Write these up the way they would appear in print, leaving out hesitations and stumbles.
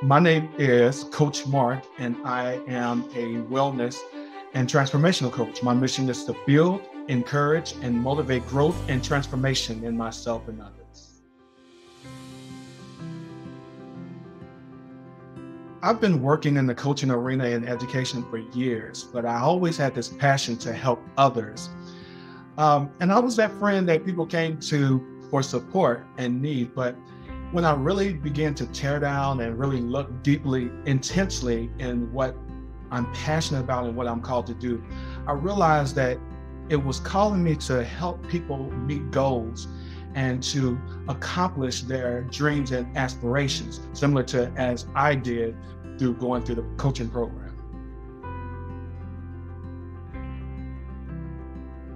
My name is Coach Mark, and I am a wellness and transformational coach. My mission is to build, encourage, and motivate growth and transformation in myself and others. I've been working in the coaching arena and education for years, but I always had this passion to help others. And I was that friend that people came to for support and need, but when I really began to tear down and really look deeply, intensely in what I'm passionate about and what I'm called to do, I realized that it was calling me to help people meet goals and to accomplish their dreams and aspirations, similar to as I did through going through the coaching program.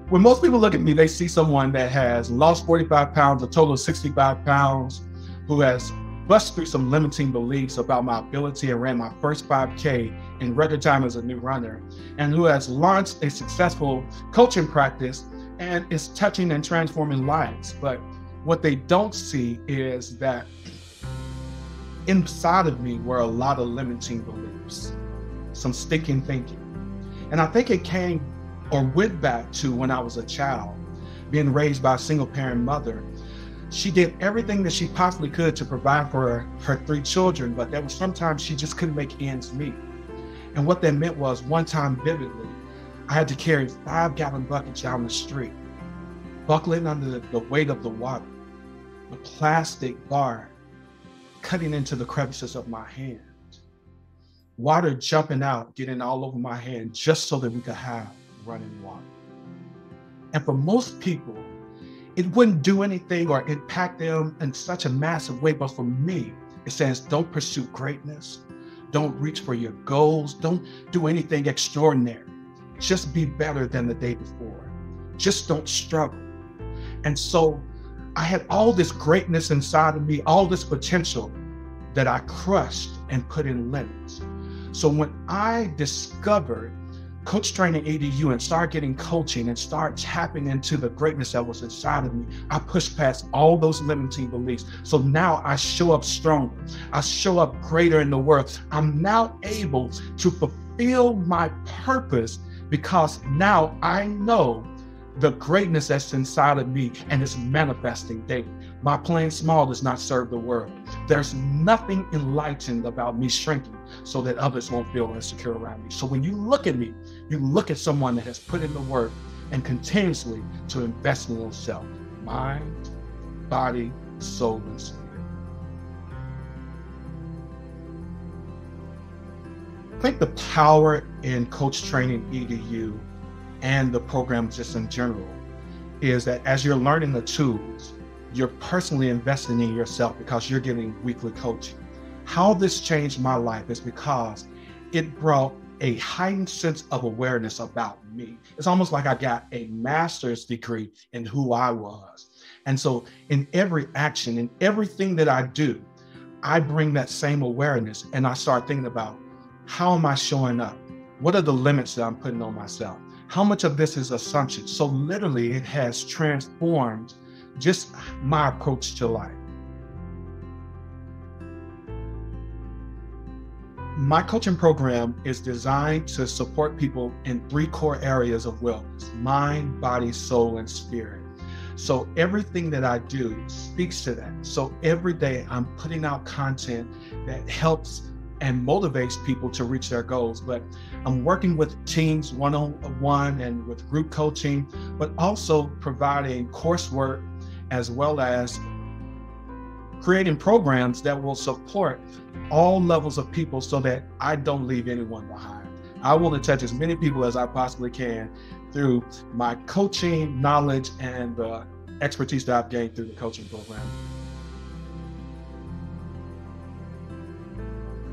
When most people look at me, they see someone that has lost 45 pounds, a total of 65 pounds, who has busted through some limiting beliefs about my ability and ran my first 5K in record time as a new runner, and who has launched a successful coaching practice and is touching and transforming lives. But what they don't see is that inside of me were a lot of limiting beliefs, some stinking thinking. And I think it came or went back to when I was a child, being raised by a single parent mother. She did everything that she possibly could to provide for her 3 children, but there was sometimes she just couldn't make ends meet. And what that meant was, one time vividly, I had to carry 5-gallon buckets down the street, buckling under the weight of the water, the plastic bar cutting into the crevices of my hand, water jumping out, getting all over my hand just so that we could have running water. And for most people, it wouldn't do anything or impact them in such a massive way. But for me, it says, don't pursue greatness. Don't reach for your goals. Don't do anything extraordinary. Just be better than the day before. Just don't struggle. And so I had all this greatness inside of me, all this potential that I crushed and put in limits. So when I discovered Constraining CTEDU and start getting coaching and start tapping into the greatness that was inside of me, I pushed past all those limiting beliefs. So now I show up stronger. I show up greater in the world. I'm now able to fulfill my purpose because now I know the greatness that's inside of me and it's manifesting daily. My playing small does not serve the world. There's nothing enlightened about me shrinking so that others won't feel insecure around me. So when you look at me, you look at someone that has put in the work and continuously to invest in themselves, mind, body, soul, and spirit. I think the power in Constraining CTEDU and the program just in general is that as you're learning the tools, you're personally investing in yourself because you're getting weekly coaching. How this changed my life is because it brought a heightened sense of awareness about me. It's almost like I got a master's degree in who I was. And so in every action, in everything that I do, I bring that same awareness and I start thinking about, how am I showing up? What are the limits that I'm putting on myself? How much of this is assumption? So literally it has transformed just my approach to life. My coaching program is designed to support people in 3 core areas of wellness: mind, body, soul, and spirit. So everything that I do speaks to that. So every day I'm putting out content that helps and motivates people to reach their goals. But I'm working with teams one-on-one and with group coaching, but also providing coursework as well as creating programs that will support all levels of people so that I don't leave anyone behind. I want to touch as many people as I possibly can through my coaching knowledge and the expertise that I've gained through the coaching program.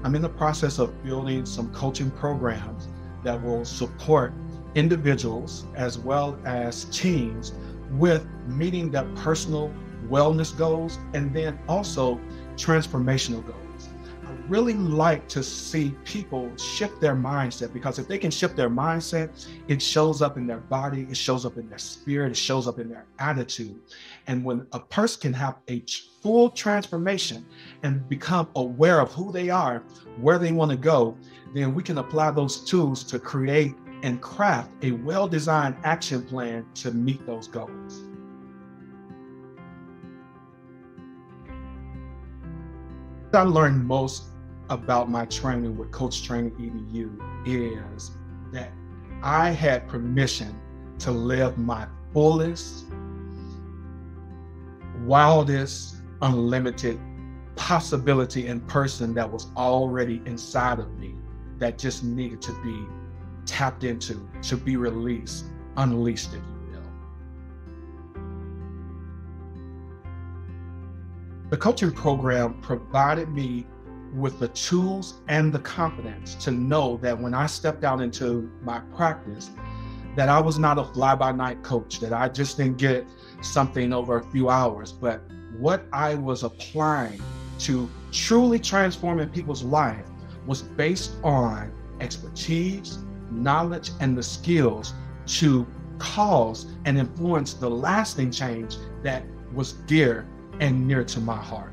I'm in the process of building some coaching programs that will support individuals as well as teams with meeting their personal wellness goals and then also transformational goals. I really like to see people shift their mindset, because if they can shift their mindset, it shows up in their body, it shows up in their spirit, it shows up in their attitude. And when a person can have a full transformation and become aware of who they are, where they want to go, then we can apply those tools to create and craft a well-designed action plan to meet those goals. What I learned most about my training with Coach Training EDU is that I had permission to live my fullest, wildest, unlimited possibility in person that was already inside of me, that just needed to be tapped into, to be released, unleashed, if you will. The coaching program provided me with the tools and the confidence to know that when I stepped out into my practice, that I was not a fly-by-night coach, that I just didn't get something over a few hours, but what I was applying to truly transforming people's life was based on expertise, knowledge, and the skills to cause and influence the lasting change that was dear and near to my heart.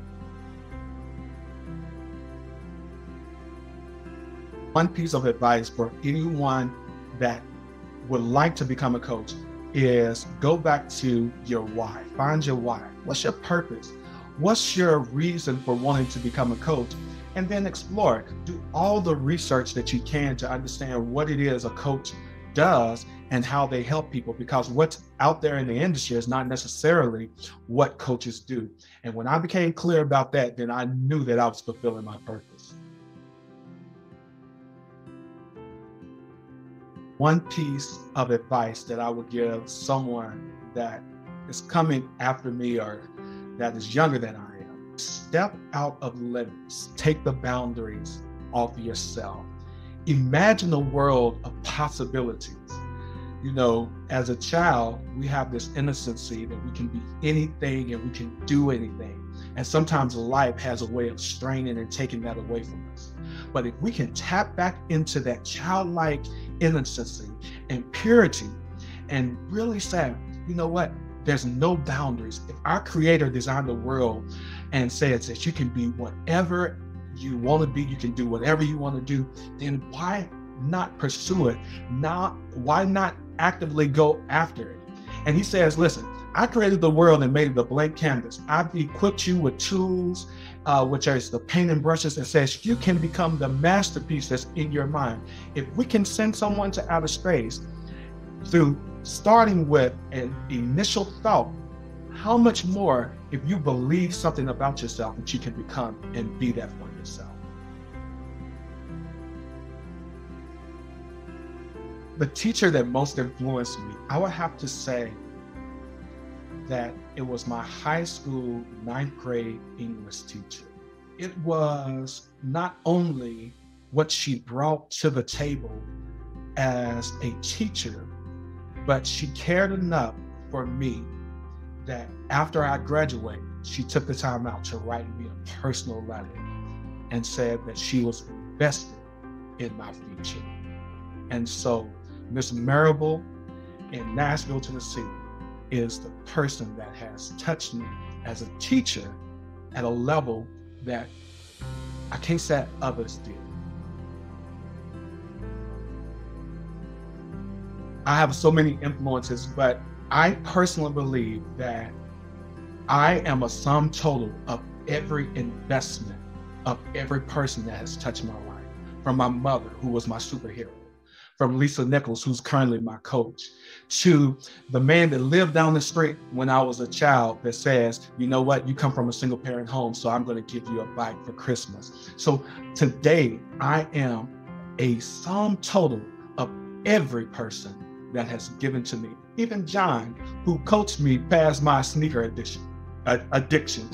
One piece of advice for anyone that would like to become a coach is go back to your why. Find your why. What's your purpose? What's your reason for wanting to become a coach? And then explore it. Do all the research that you can to understand what it is a coach does and how they help people, because what's out there in the industry is not necessarily what coaches do. And when I became clear about that, then I knew that I was fulfilling my purpose. One piece of advice that I would give someone that is coming after me or that is younger than I am: step out of limits, take the boundaries off yourself. Imagine a world of possibilities. You know, as a child, we have this innocency that we can be anything and we can do anything. And sometimes life has a way of straining and taking that away from us. But if we can tap back into that childlike innocency and purity and really say, you know what, there's no boundaries. If our Creator designed the world and says that you can be whatever you want to be, you can do whatever you want to do, then why not pursue it? Why not actively go after it? And he says, listen, I created the world and made it a blank canvas. I've equipped you with tools, which are the paint and brushes, and says you can become the masterpiece that's in your mind. If we can send someone to outer space through starting with an initial thought, how much more if you believe something about yourself that you can become and be that for yourself. The teacher that most influenced me, I would have to say that it was my high school 9th grade English teacher. It was not only what she brought to the table as a teacher, but she cared enough for me that after I graduated, she took the time out to write me a personal letter and said that she was invested in my future. And so Miss Marable in Nashville, Tennessee, is the person that has touched me as a teacher at a level that I can't say others did. I have so many influences, but I personally believe that I am a sum total of every investment of every person that has touched my life. From my mother, who was my superhero, from Lisa Nichols, who's currently my coach, to the man that lived down the street when I was a child that says, you know what, you come from a single parent home, so I'm going to give you a bike for Christmas. So today I am a sum total of every person that has given to me. Even John, who coached me past my sneaker addiction.